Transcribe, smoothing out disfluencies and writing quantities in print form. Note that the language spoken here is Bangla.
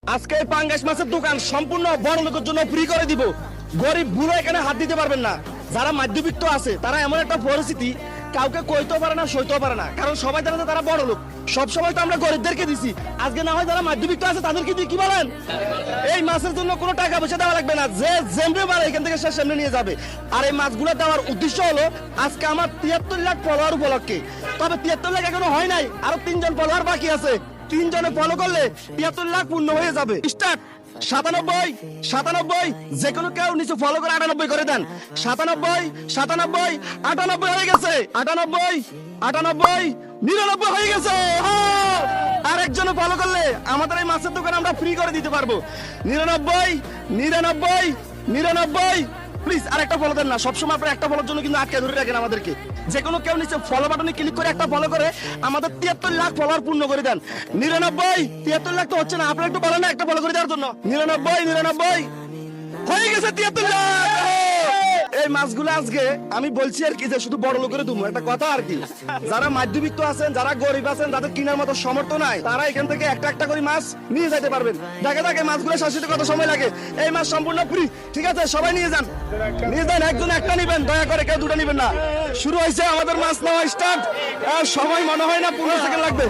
আজকে এই পাঙ্গাস মাছের দোকান সম্পূর্ণ বড় লোকের জন্য ফ্রি করে দিব। গরিব বুড়ো এখানে হাত দিতে পারবেন না। যারা মধ্যবিত্ত আছে তারা এমন একটা পরিস্থিতি কাউকে কইতেও পারে না, সইতেও পারে না, কারণ সবাই জানে যে তারা বড় লোক। সবসময় তো আমরা গরিবদেরকে দিছি, আজকে না হয় যারা মধ্যবিত্ত আছে তাদেরকে দিয়ে কি বলেন? এই মাছের জন্য কোনো টাকা পয়সা দেওয়া লাগবে না, যে যেমনি পারে এখান থেকে সে সেমনি নিয়ে যাবে। আর এই মাছগুলো দেওয়ার উদ্দেশ্য হলো আজকে আমার 73 লাখ ফলোয়ার উপলক্ষে। তবে 73 লাখ এখনো হয় নাই, আরো 3 জন ফলোয়ার বাকি আছে। 3 জনে ফলো করলে 73 লাখ পূর্ণ হয়ে যাবে। স্টার্ট 97 97, যে কোনো কেউ নিচে ফলো করে 98 করে দেন। 97 97, 98 হয়ে গেছে। 98 98, 99 হয়ে গেছে। আর একজনে ফলো করলে আমাদের এই মাছের দোকান আমরা ফ্রি করে দিতে পারবো। 99 99 99, প্লিজ আর একটা ফলো দেন না। সবসময় আপনার একটা ফলোর জন্য কিন্তু আটকে ধরে রাখেন আমাদেরকে। যে কোনো কেউ নিচে ফলো বাটনে ক্লিক করে একটা ফলো করে আমাদের 73 লাখ ফলোয়ার পূর্ণ করে দেন। 99 73 লাখ তো হচ্ছে না, আপনারা একটু বলেন না একটা ফলো করে দেওয়ার জন্য। 99 99 হয়ে গেছে 73 লাখ। এই মাছগুলো আজকে আমি বলছি আর কি যে শুধু বড় লোকের দুমু একটা কথা আর কি। যারা মধ্যবিত্ত আছেন, যারা গরিব আছেন, যাদের কেনার মতো সামর্থ্য নাই, তারা এখান থেকে একটা একটা করে মাছ নিয়ে যেতে পারবেন। দেখে দেখে মাছগুলো শাসিতে কত সময় লাগে। এই মাছ সম্পূর্ণ ফ্রি, ঠিক আছে? সবাই নিয়ে যান, নিয়ে যান। একজন একটা নিবেন, দয়া করে কেউ দুটো নিবেন না। শুরু হয়েছে আমাদের মাছ নেওয়া স্টার্ট। সময় মনে হয় না 15 সেকেন্ড লাগবে।